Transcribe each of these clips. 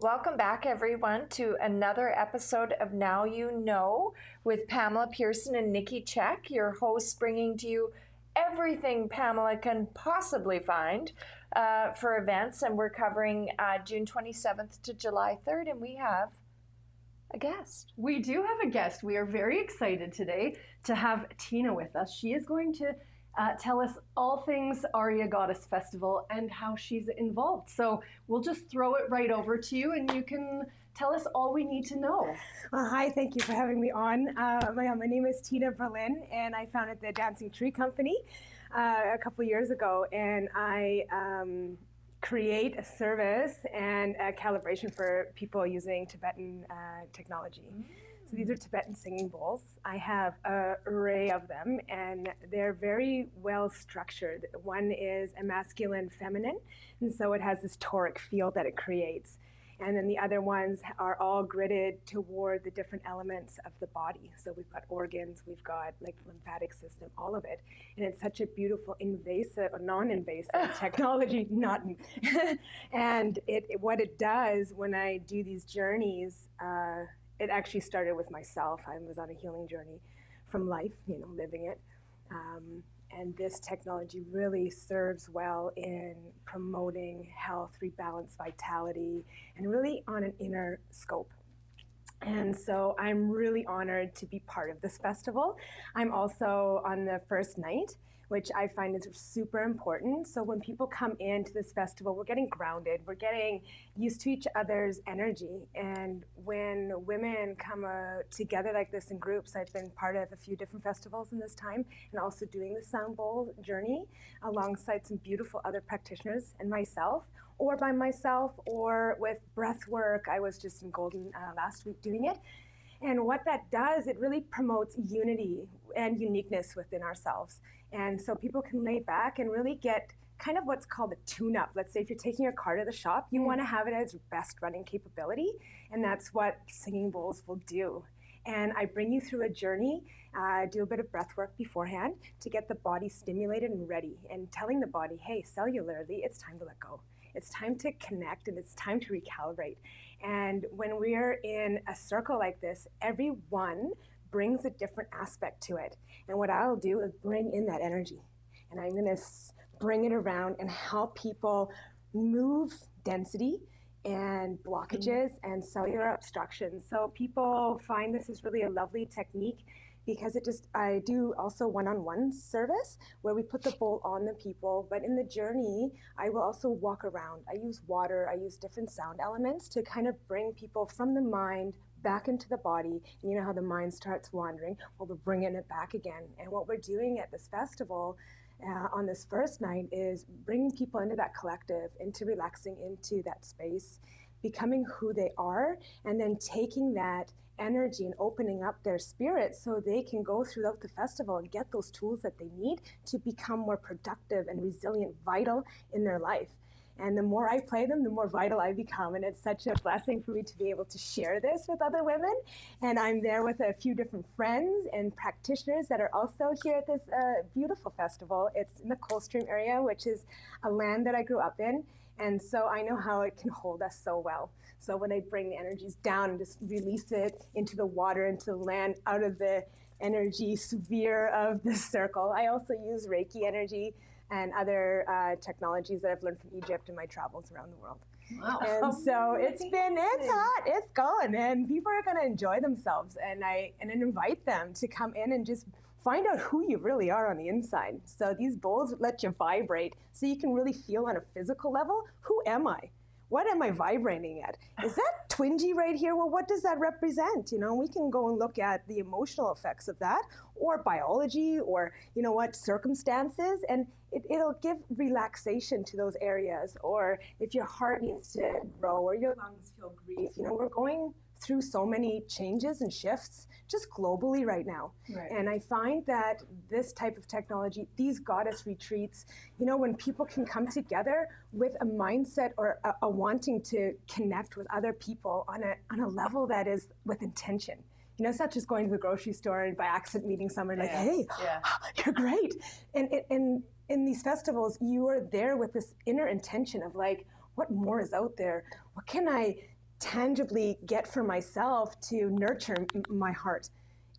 Welcome back, everyone, to another episode of Now You Know with Pamela Pearson and Nikki Check, your hosts, bringing to you everything Pamela can possibly find for events. And we're covering June 27th to July 3rd, and we have a guest. We do have a guest. We are very excited today to have Tina with us. She is going to tell us all things Aria Goddess Festival and how she's involved. So we'll just throw it right over to you and you can tell us all we need to know. Hi, thank you for having me on. My name is Tina Berlin and I founded the Dancing Tree Company a couple years ago, and I create a service and a calibration for people using Tibetan technology. So these are Tibetan singing bowls. I have an array of them, and they're very well structured. One is a masculine feminine, and so it has this toric field that it creates. And then the other ones are all gridded toward the different elements of the body. So we've got organs, we've got like lymphatic system, all of it. And it's such a beautiful invasive or non-invasive technology, and what it does when I do these journeys, it actually started with myself. I was on a healing journey from life, living it. And this technology really serves well in promoting health, rebalance, vitality, and really on an inner scope. And so I'm really honored to be part of this festival. I'm also on the first night, which I find is super important. So when people come into this festival, we're getting grounded, we're getting used to each other's energy. And when women come together like this in groups, I've been part of a few different festivals in this time, and also doing the sound bowl journey alongside some beautiful other practitioners and myself, or by myself, or with breath work. I was just in Golden last week doing it. And what that does, it really promotes unity and uniqueness within ourselves. And so people can lay back and really get kind of what's called a tune-up. Let's say if you're taking your car to the shop, you want to have it as best running capability, and that's what singing bowls will do. And I bring you through a journey, do a bit of breath work beforehand to get the body stimulated and ready, and telling the body, hey, cellularly, it's time to let go. It's time to connect, and it's time to recalibrate. And when we're in a circle like this, everyone brings a different aspect to it. And what I'll do is bring in that energy. And I'm going to bring it around and help people move density and blockages and cellular obstructions. So people find this is really a lovely technique, because I do also one-on-one service where we put the bowl on the people, but in the journey, I will also walk around. I use water, I use different sound elements to kind of bring people from the mind back into the body. And you know how the mind starts wandering? Well, we're bringing it back again. And what we're doing at this festival on this first night is bringing people into that collective, into relaxing into that space, becoming who they are, and then taking that energy and opening up their spirit so they can go throughout the festival and get those tools that they need to become more productive and resilient, vital in their life. And the more I play them, the more vital I become. And it's such a blessing for me to be able to share this with other women. And I'm there with a few different friends and practitioners that are also here at this beautiful festival. It's in the Coldstream area, which is a land that I grew up in. And so I know how it can hold us so well. So when I bring the energies down and just release it into the water, into the land, out of the energy sphere of the circle. I also use Reiki energy and other technologies that I've learned from Egypt in my travels around the world. Wow. And so it's hot, it's going, and people are gonna enjoy themselves. And I invite them to come in and just find out who you really are on the inside. So these bowls let you vibrate so you can really feel on a physical level, who am I? What am I vibrating at? Is that twingy right here? Well, what does that represent? We can go and look at the emotional effects of that, or biology, or circumstances, and it'll give relaxation to those areas. Or if your heart needs to grow, or your lungs feel grief, we're going through so many changes and shifts just globally right now. Right. And I find that this type of technology, these goddess retreats, when people can come together with a mindset or a wanting to connect with other people on a level that is with intention. It's not just going to the grocery store and by accident meeting someone like, hey, you're great. And in these festivals, you are there with this inner intention of like, what more is out there? What can I tangibly get for myself to nurture my heart.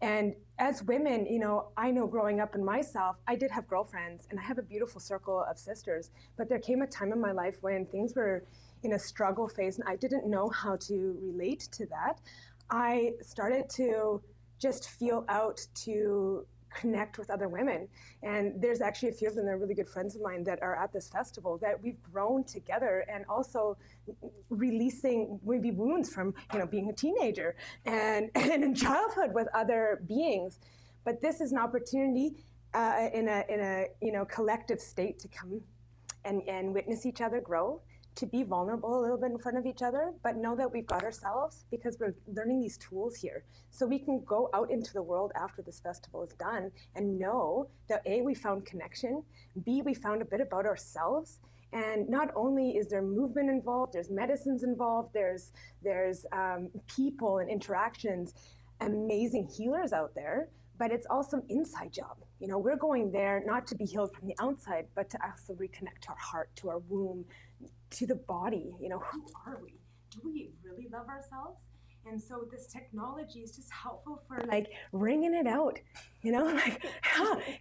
And as women, you know, I know growing up in myself, I did have girlfriends and I have a beautiful circle of sisters, but there came a time in my life when things were in a struggle phase and I didn't know how to relate to that. I started to just feel out to connect with other women. And there's actually a few of them that are really good friends of mine that are at this festival that we've grown together, and also releasing maybe wounds from, you know, being a teenager and in childhood with other beings. But this is an opportunity in a you know, collective state to come and witness each other grow, to be vulnerable a little bit in front of each other, but know that we've got ourselves because we're learning these tools here. So we can go out into the world after this festival is done and know that A, we found connection, B, we found a bit about ourselves. And not only is there movement involved, there's medicines involved, there's people and interactions, amazing healers out there, but it's also an inside job. You know, we're going there not to be healed from the outside, but to also reconnect to our heart, to our womb, to the body. You know, who are we? Do we really love ourselves? And so this technology is just helpful for like wringing it out, you know, like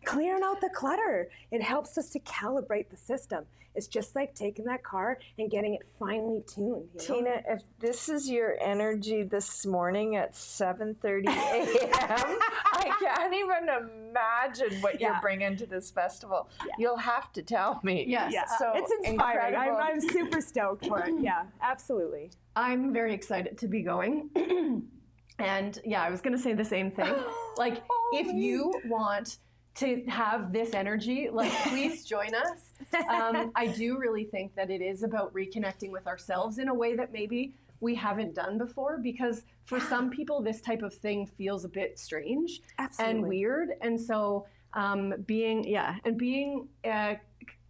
clearing out the clutter. It helps us to calibrate the system. It's just like taking that car and getting it finely tuned. You know? Tina, if this is your energy this morning at 7:30 a.m., I can't even imagine what you're bringing to this festival. Yeah. You'll have to tell me. Yes. Yeah. So it's inspiring. I'm super stoked for it. Yeah, absolutely. I'm very excited to be going. And yeah, I was going to say the same thing. Like, if you want to have this energy, like, please join us. I do really think that it is about reconnecting with ourselves in a way that maybe we haven't done before, because for some people this type of thing feels a bit strange and weird. And so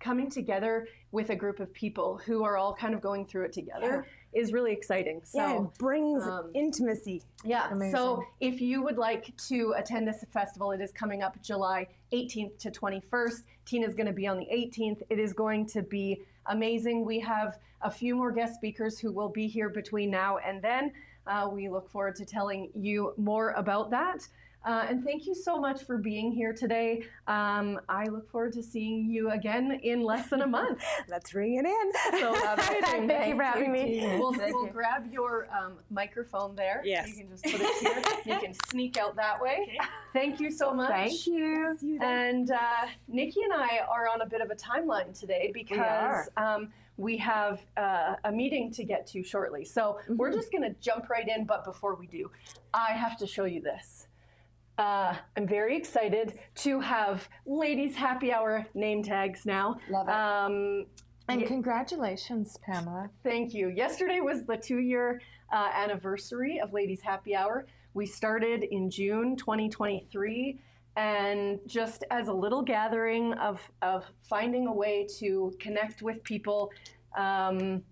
coming together with a group of people who are all kind of going through it together is really exciting. So it brings intimacy. Yeah. Amazing. So if you would like to attend this festival, it is coming up July 18th to 21st. Tina's going to be on the 18th. It is going to be amazing. We have a few more guest speakers who will be here between now and then. We look forward to telling you more about that. And thank you so much for being here today. I look forward to seeing you again in less than a month. Let's ring it in. So exciting. Thank you for having me. We'll grab your microphone there. Yes. You can just put it here. You can sneak out that way. Okay. Thank you so much. Thank you. And Nikki and I are on a bit of a timeline today because we have a meeting to get to shortly. So we're just going to jump right in. But before we do, I have to show you this. I'm very excited to have Ladies Happy Hour name tags now. Love it. And congratulations, Pamela. Thank you. Yesterday was the 2-year anniversary of Ladies Happy Hour. We started in June 2023, and just as a little gathering of finding a way to connect with people, you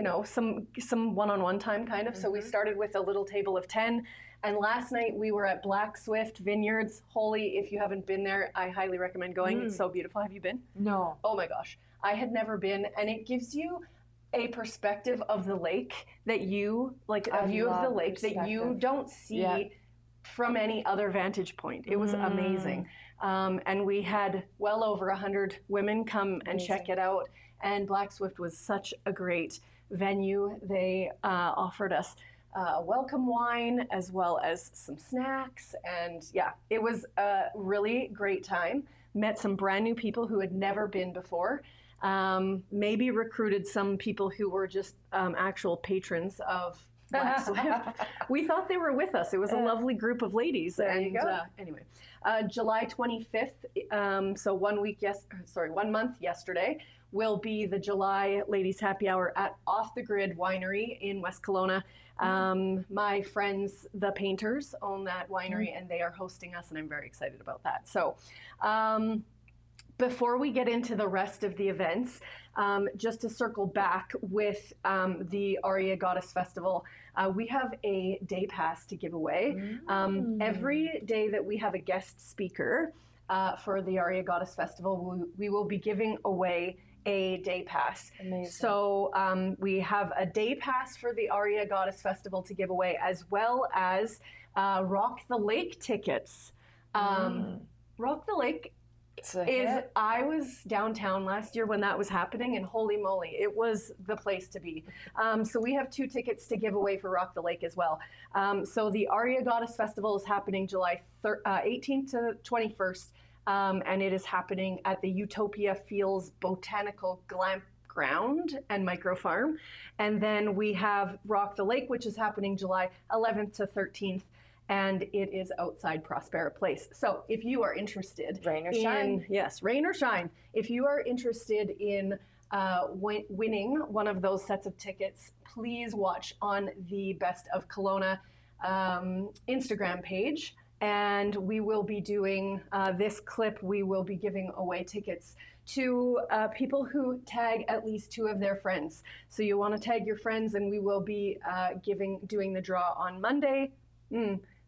know, some one-on-one time kind of. So we started with a little table of 10. And last night we were at Black Swift Vineyards. Holy, if you haven't been there, I highly recommend going. It's so beautiful. Have you been? No. Oh my gosh. I had never been, and it gives you a perspective of the lake that you, like a view of the lake that you don't see from any other vantage point. It was amazing. And we had well over 100 women come and check it out. And Black Swift was such a great venue. They offered us welcome wine as well as some snacks, and it was a really great time. Met some brand new people who had never been before, maybe recruited some people who were just actual patrons of Black Swift. We thought they were with us. It was a lovely group of ladies. There you go. Anyway, July 25th, so 1 month yesterday, will be the July Ladies Happy Hour at Off the Grid Winery in West Kelowna. My friends, the painters, own that winery, and they are hosting us, and I'm very excited about that. So before we get into the rest of the events, just to circle back with the Aria Goddess Festival, we have a day pass to give away. Every day that we have a guest speaker for the Aria Goddess Festival, we will be giving away a day pass. Amazing. So we have a day pass for the Aria Goddess Festival to give away, as well as Rock the Lake tickets. Rock the Lake I was downtown last year when that was happening, and holy moly, it was the place to be. So we have 2 tickets to give away for Rock the Lake as well. So the Aria Goddess Festival is happening July 18th to 21st, and it is happening at the Utopia Fields Botanical Ground and Micro Farm. And then we have Rock the Lake, which is happening July 11th to 13th. And it is outside Prospera Place. So if you are interested rain or shine. Yes, rain or shine. If you are interested in winning one of those sets of tickets, please watch on the Best of Kelowna Instagram page. And we will be doing this clip. We will be giving away tickets to people who tag at least 2 of their friends. So you want to tag your friends, and we will be doing the draw on Monday.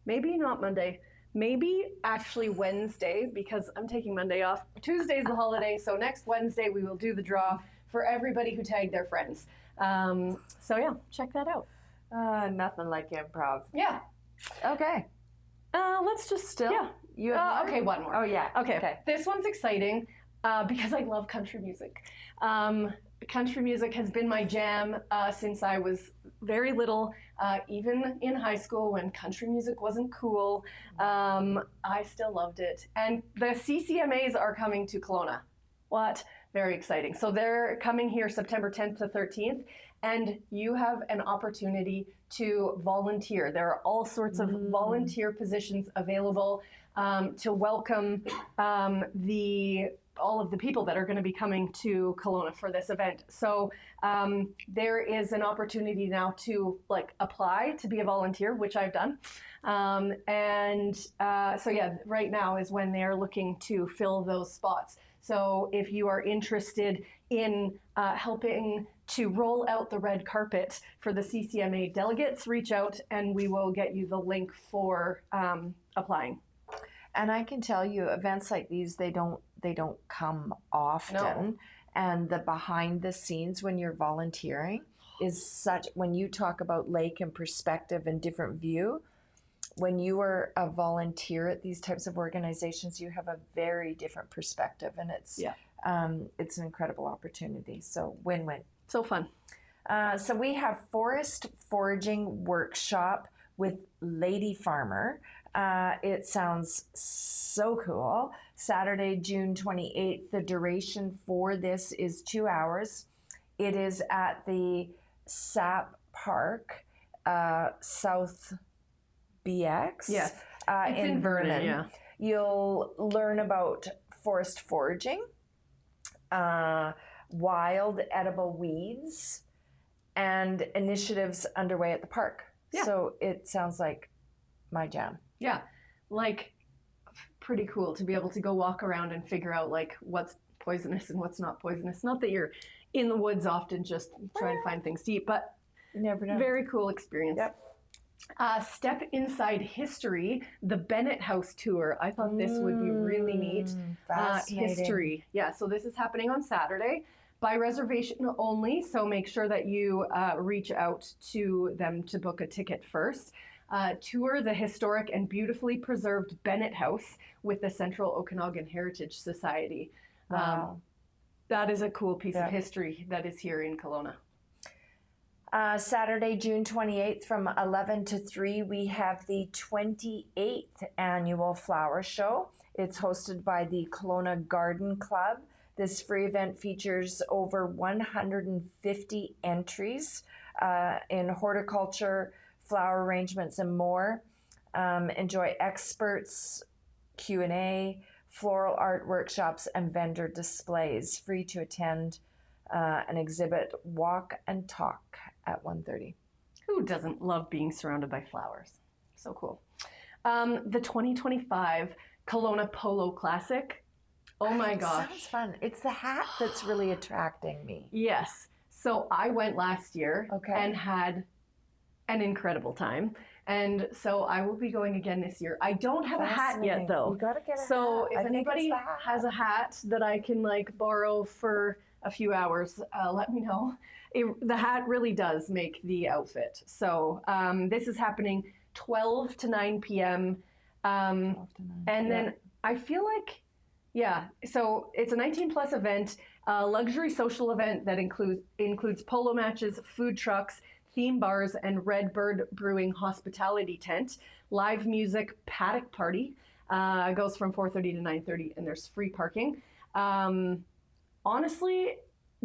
Maybe not Monday. Maybe actually Wednesday, because I'm taking Monday off. Tuesday's the holiday, so next Wednesday we will do the draw for everybody who tagged their friends. So yeah, check that out. Nothing like improv. Yeah. Okay. Let's just Still? Yeah. You have okay, one more. Oh yeah. Okay. This one's exciting because I love country music. Country music has been my jam since I was very little, even in high school when country music wasn't cool. I still loved it. And the CCMAs are coming to Kelowna. What? Very exciting. So they're coming here September 10th to 13th, and you have an opportunity to volunteer. There are all sorts of volunteer positions available to welcome all of the people that are going to be coming to Kelowna for this event. So there is an opportunity now to apply to be a volunteer, which I've done. So yeah, right now is when they're looking to fill those spots. So if you are interested in helping to roll out the red carpet for the CCMA delegates, reach out and we will get you the link for applying. And I can tell you, events like these, they don't come often. No. And the behind the scenes when you're volunteering is such, when you talk about lake and perspective and different view, when you are a volunteer at these types of organizations, you have a very different perspective, and it's an incredible opportunity. So win-win. So fun. So we have forest foraging workshop with Lady Farmer. It sounds so cool. Saturday, June 28th. The duration for this is 2 hours. It is at the SAP Park, South BX. Yes. It's in Vernon. Yeah. You'll learn about forest foraging, wild edible weeds, and initiatives underway at the park. Yeah. So it sounds like my jam. Yeah, pretty cool to be able to go walk around and figure out what's poisonous and what's not poisonous. Not that you're in the woods often just trying to find things to eat, but you never know. Very cool experience. Yep. Step Inside History, the Bennett House tour. I thought this would be really neat. Fascinating. History. Yeah, so this is happening on Saturday by reservation only, so make sure that you reach out to them to book a ticket first. Tour the historic and beautifully preserved Bennett House with the Central Okanagan Heritage Society. Wow. That is a cool piece of history that is here in Kelowna. Saturday, June 28th from 11 to 3, we have the 28th annual flower show. It's hosted by the Kelowna Garden Club. This free event features over 150 entries in horticulture, flower arrangements, and more. Enjoy experts, Q&A, floral art workshops, and vendor displays. Free to attend an exhibit, walk and talk at 1:30. Who doesn't love being surrounded by flowers? So cool. The 2025 Kelowna Polo Classic. Oh my gosh. Sounds fun. It's the hat that's really attracting me. Yes. So I went last year and had an incredible time. And so I will be going again this year. I don't have a hat yet though. You gotta get a hat. So if I think anybody it's the hat. has a hat that I can borrow for a few hours, let me know. The hat really does make the outfit. So this is happening 12 to 9 p.m. 12 to 9. And then I feel like, yeah, so it's a 19 plus event, a luxury social event that includes polo matches, food trucks, theme bars, and Red Bird Brewing hospitality tent, live music, paddock party. Goes from 4:30 to 9:30, and there's free parking. Honestly,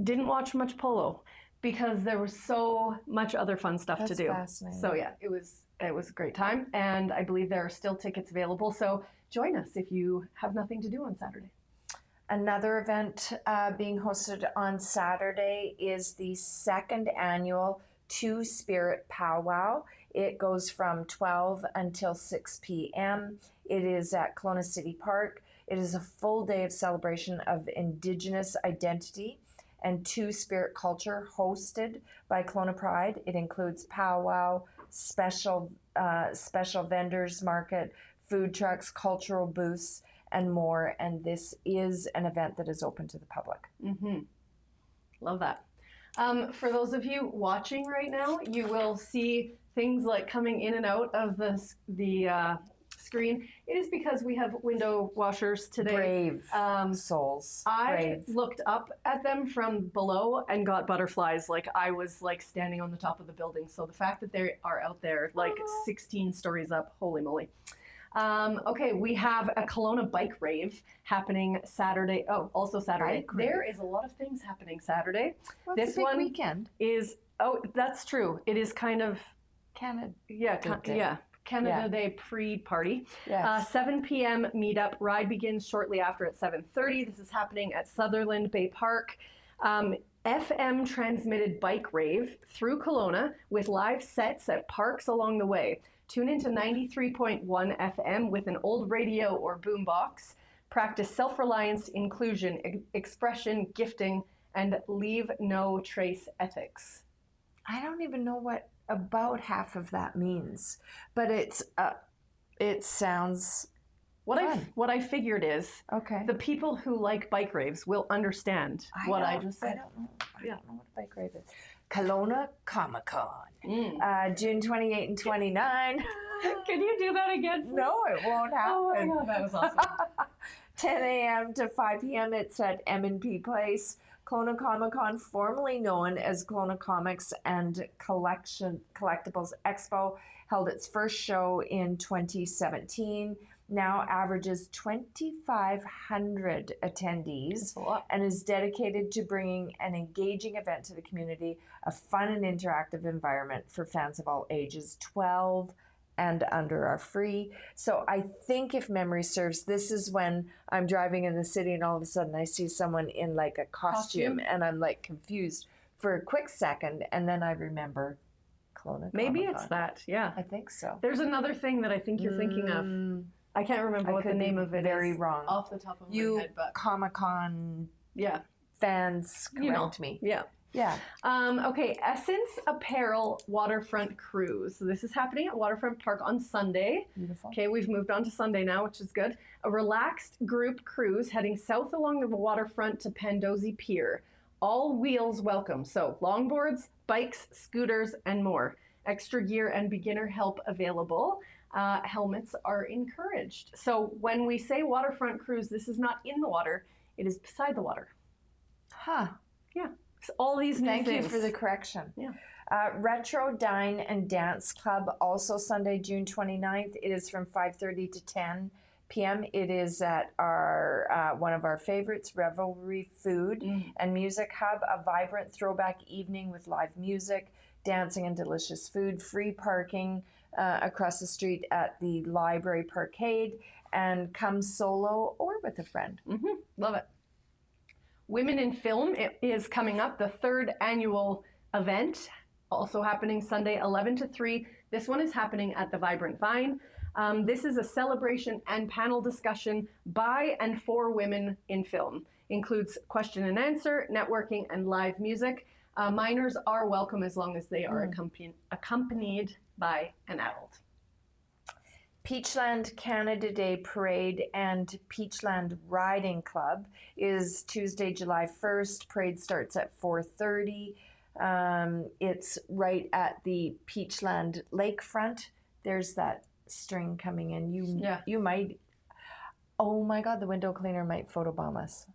didn't watch much polo because there was so much other fun stuff to do. Fascinating. So yeah, it was a great time, and I believe there are still tickets available. So join us if you have nothing to do on Saturday. Another event being hosted on Saturday is the second annual Two Spirit Powwow. It goes from 12 until 6 p.m. It is at Kelowna City Park. It is a full day of celebration of Indigenous identity and Two-Spirit culture hosted by Kelowna Pride. It includes powwow, special vendors market, food trucks, cultural booths, and more. And this is an event that is open to the public. Mm-hmm. Love that. For those of you watching right now, you will see things like coming in and out of the screen. It is because we have window washers today. Brave souls. I looked up at them from below and got butterflies like I was like standing on the top of the building. So the fact that they are out there like 16 stories up, holy moly. Okay, we have a Kelowna bike rave happening Saturday. Oh, also Saturday. There is a lot of things happening Saturday. Well, this it's a big one weekend. is, oh, that's true. It is kind of Canada. Canada Day pre-party. Yes. 7 p.m. meetup. Ride begins shortly after at 7:30. This is happening at Sutherland Bay Park. FM transmitted bike rave through Kelowna with live sets at parks along the way. Tune into 93.1 FM with an old radio or boombox. Practice self-reliance, inclusion, expression, gifting, and leave no trace ethics. I don't even know what about half of that means, but it sounds fun. What I figured is Okay. the people who like bike raves will understand what I just said. I don't know. I don't know what a bike rave is. Kelowna Comic Con, June 28 and 29. Can you do that again, please? No, it won't happen. Oh my God, that was awesome. 10 a.m. to 5 p.m. It's at M&P Place. Kelowna Comic Con, formerly known as Kelowna Comics and Collectibles Expo, held its first show in 2017. Now averages 2,500 attendees and is dedicated to bringing an engaging event to the community, a fun and interactive environment for fans of all ages. 12 and under are free. So I think if memory serves, this is when I'm driving in the city and all of a sudden I see someone in like a costume and I'm like confused for a quick second, and then I remember Kelowna Maybe Comic-Con. it's that, yeah. I think so. There's another thing that I think you're thinking of. I can't remember what the name of it very is wrong. off the top of You my head, but Comic-Con yeah, fans correct me. yeah. Yeah. Okay, Essence Apparel Waterfront Cruise. So this is happening at Waterfront Park on Sunday. Beautiful. Okay, we've moved on to Sunday now, which is good. A relaxed group cruise heading south along the waterfront to Pandosy Pier. All wheels welcome. So longboards, bikes, scooters, and more. Extra gear and beginner help available. Helmets are encouraged. So when we say waterfront cruise, this is not in the water. It is beside the water. Huh. Yeah. So all these new Thank things. you for the correction. Yeah. Retro Dine and Dance Club, also Sunday, June 29th. It is from 5:30 to 10 p.m. It is at our one of our favorites, Revelry Food and Music Hub, a vibrant throwback evening with live music, dancing, and delicious food. Free parking across the street at the Library Parkade, and come solo or with a friend. Love it. Women in Film is coming up, the third annual event, also happening Sunday 11 to 3. This one is happening at the Vibrant Vine. This is a celebration and panel discussion by and for women in film. Includes question and answer, networking, and live music. Minors are welcome as long as they are accompanied by an adult. Peachland Canada Day Parade and Peachland Riding Club is Tuesday, July 1st. Parade starts at 4:30. It's right at the Peachland lakefront. There's that string coming in. You might. Oh my God, the window cleaner might photobomb us.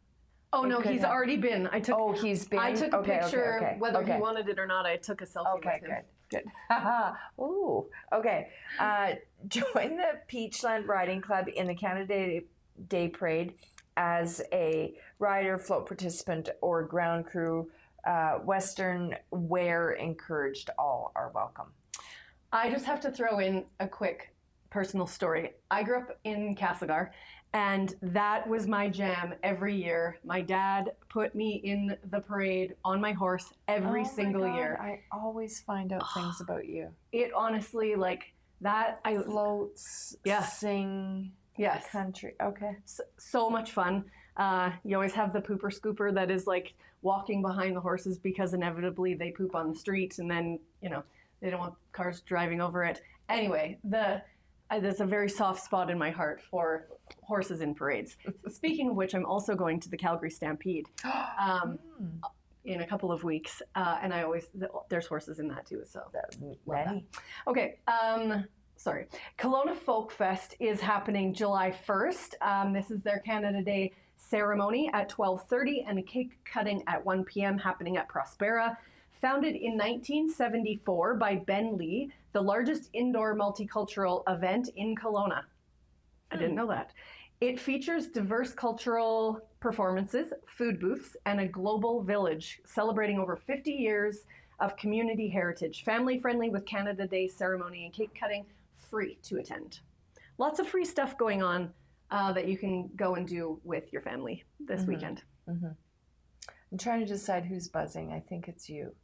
Oh no, he's already been. He's been. I took a picture, whether he wanted it or not. I took a selfie with him. Good. Ooh, okay. Join the Peachland Riding Club in the Canada Day Parade as a rider, float participant, or ground crew. Western wear encouraged. All are welcome. I just have to throw in a quick personal story. I grew up in Castlegar, and that was my jam every year. My dad put me in the parade on my horse every single year. I always find out things about you. It honestly, like that, Floats, sing, country. Okay. So much fun. You always have the pooper scooper that is like walking behind the horses because inevitably they poop on the street, and then, they don't want cars driving over it. Anyway, there's a very soft spot in my heart for horses in parades. Speaking of which, I'm also going to the Calgary Stampede in a couple of weeks, and there's horses in that too. So ready. Okay. Sorry. Kelowna Folk Fest is happening July 1st. This is their Canada Day ceremony at 12:30 and a cake cutting at 1 p.m. happening at Prospera. Founded in 1974 by Ben Lee, the largest indoor multicultural event in Kelowna. I didn't know that. It features diverse cultural performances, food booths, and a global village celebrating over 50 years of community heritage. Family friendly with Canada Day ceremony and cake cutting, free to attend. Lots of free stuff going on that you can go and do with your family this weekend. Mm-hmm. I'm trying to decide who's buzzing. I think it's you.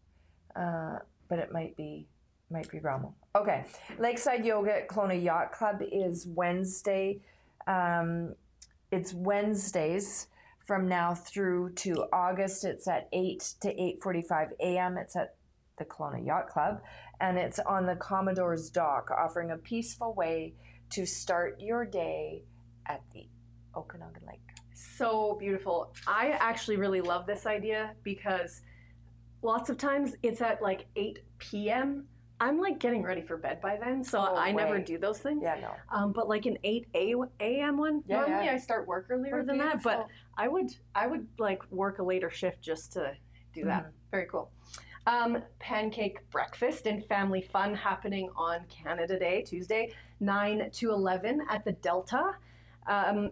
But it might be Rommel. Okay. Lakeside Yoga at Kelowna Yacht Club is Wednesday. It's Wednesdays from now through to August. It's at 8 to 8:45 a.m. It's at the Kelowna Yacht Club, and it's on the Commodore's Dock, offering a peaceful way to start your day at the Okanagan Lake. So beautiful. I actually really love this idea because lots of times it's at like 8 p.m. I'm like getting ready for bed by then, so I never do those things. Yeah, no. But like an 8 a.m. one, normally I start work earlier than that, but I would like work a later shift just to do that. Very cool. Pancake breakfast and family fun happening on Canada Day, Tuesday, 9 to 11 at the Delta.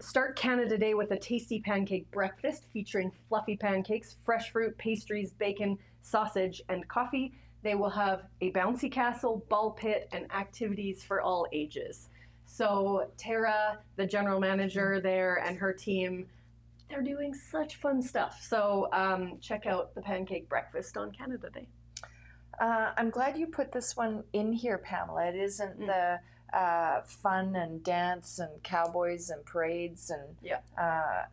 Start Canada Day with a tasty pancake breakfast featuring fluffy pancakes, fresh fruit, pastries, bacon, sausage, and coffee. They will have a bouncy castle, ball pit, and activities for all ages. So Tara, the general manager there, and her team, they're doing such fun stuff. So check out the pancake breakfast on Canada Day. I'm glad you put this one in here, Pamela. It isn't the fun and dance and cowboys and parades and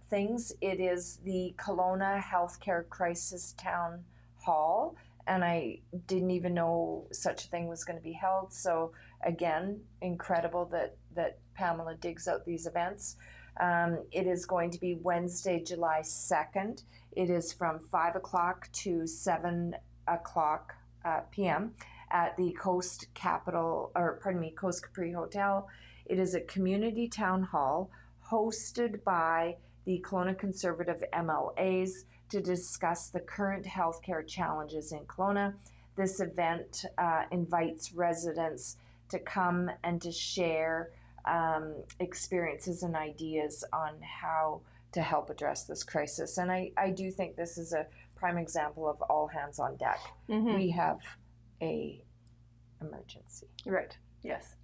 things. It is the Kelowna Healthcare Crisis Town Hall, and I didn't even know such a thing was going to be held. So again, incredible that Pamela digs out these events. It is going to be Wednesday, July 2nd. It is from 5 o'clock to 7 o'clock p.m. at the Coast Capri Hotel. It is a community town hall hosted by the Kelowna Conservative MLAs to discuss the current healthcare challenges in Kelowna. This event invites residents to come and to share experiences and ideas on how to help address this crisis. And I do think this is a prime example of all hands on deck. We have a emergency. Right, yes.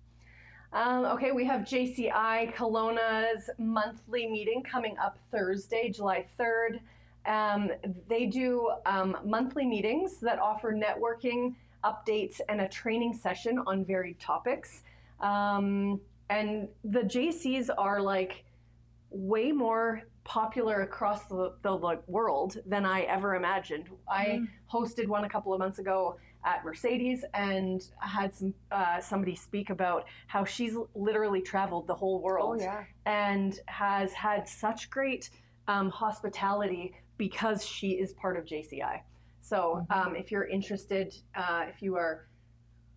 Okay, we have JCI Kelowna's monthly meeting coming up Thursday, July 3rd. They do monthly meetings that offer networking, updates, and a training session on varied topics. And the JCs are like way more popular across the world than I ever imagined. I hosted one a couple of months ago, at Mercedes and had somebody speak about how she's literally traveled the whole world and has had such great hospitality because she is part of JCI. So if you're interested, if you are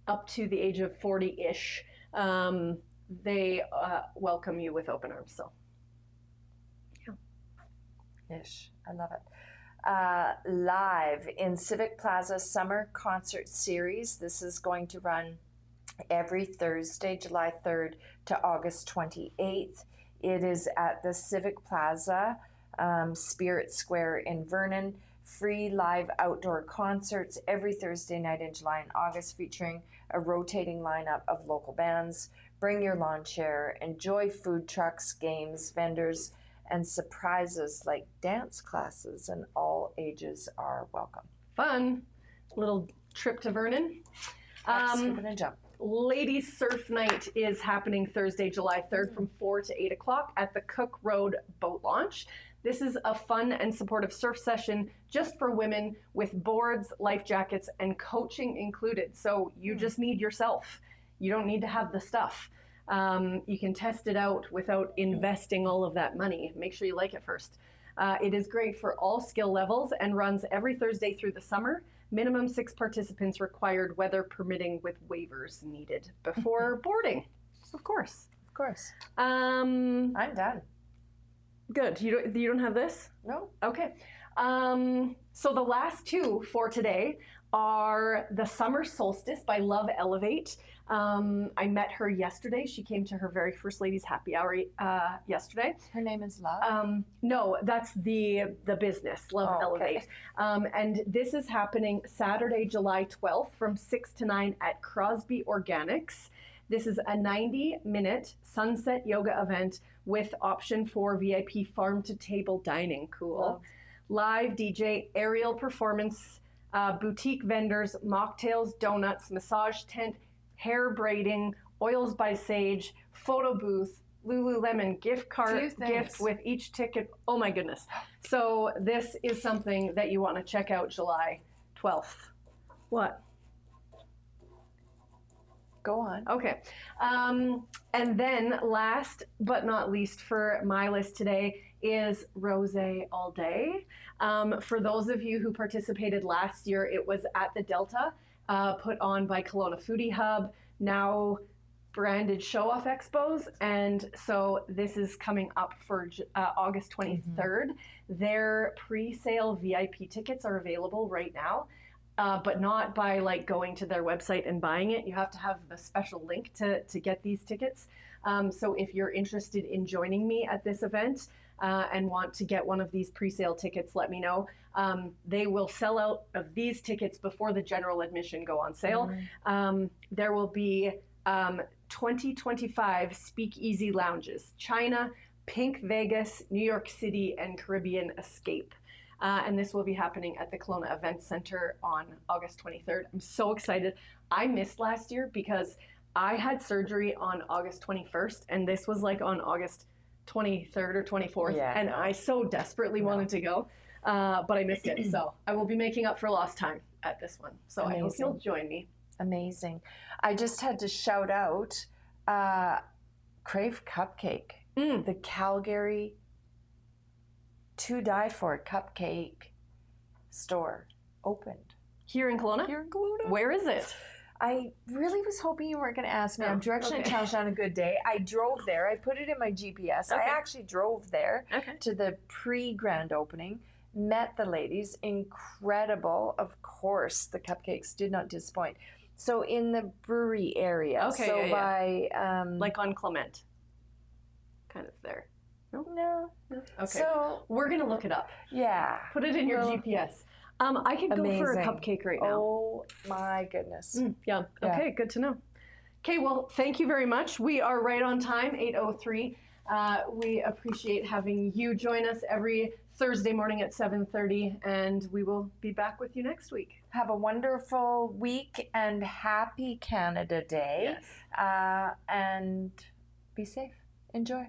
up to the age of 40-ish, they welcome you with open arms. So, Ish. I love it. Live in Civic Plaza Summer Concert Series. This is going to run every Thursday, July 3rd to August 28th. It is at the Civic Plaza, Spirit Square in Vernon. Free live outdoor concerts every Thursday night in July and August, featuring a rotating lineup of local bands. Bring your lawn chair, enjoy food trucks, games, vendors, and surprises like dance classes, and all ages are welcome. Fun little trip to Vernon. Skip and jump. Ladies Surf Night is happening Thursday, July 3rd from 4 to 8 o'clock at the Cook Road Boat Launch. This is a fun and supportive surf session just for women with boards, life jackets, and coaching included. So you just need yourself. You don't need to have the stuff. You can test it out without investing all of that money. Make sure you like it first. It is great for all skill levels and runs every Thursday through the summer. Minimum 6 participants required, weather permitting, with waivers needed before boarding. Of course. Of course. I'm done. Good. You don't have this? No. Okay. So the last two for today are The Summer Solstice by Love Elevate. I met her yesterday. She came to her very first ladies happy hour yesterday. Her name is Love? No, that's the business, Love Elevate. And this is happening Saturday, July 12th from 6 to 9 at Crosby Organics. This is a 90-minute sunset yoga event with option for VIP farm-to-table dining. Cool. Love. Live DJ, aerial performance, boutique vendors, mocktails, donuts, massage tent, hair braiding, oils by Sage, photo booth, Lululemon gift gift with each ticket. Oh my goodness. So this is something that you want to check out July 12th. What? Go on. Okay. And then last but not least for my list today is Rosé All Day. For those of you who participated last year, it was at the Delta, put on by Kelowna Foodie Hub, now branded Show Off Expos. And so this is coming up for August 23rd. Their pre-sale VIP tickets are available right now. But not by like going to their website and buying it. You have to have the special link to get these tickets. So if you're interested in joining me at this event and want to get one of these pre-sale tickets, let me know. They will sell out of these tickets before the general admission go on sale. There will be 2025 speakeasy lounges: China, Pink Vegas, New York City, and Caribbean Escape. And this will be happening at the Kelowna Event Center on August 23rd. I'm so excited. I missed last year because I had surgery on August 21st, and this was like on August 23rd or 24th, and I so desperately wanted to go, but I missed it. So I will be making up for lost time at this one. So I hope you'll join me. Amazing. I just had to shout out Crave Cupcake, the Calgary To Die For cupcake store opened. Here in Kelowna? Here in Kelowna. Where is it? I really was hoping you weren't going to ask me. I'm directionally challenged on a good day. I drove there. I put it in my GPS. I actually drove there to the pre-grand opening, met the ladies. Incredible. Of course, the cupcakes did not disappoint. So in the brewery area. By... like on Clement. Kind of there. No. Okay. So we're going to look it up. Yeah. Put it in your GPS. I could go for a cupcake right now. Oh my goodness. Yeah. Okay, good to know. Okay, well, thank you very much. We are right on time, 8:03. We appreciate having you join us every Thursday morning at 7:30, and we will be back with you next week. Have a wonderful week and happy Canada Day. Yes. And be safe. Enjoy.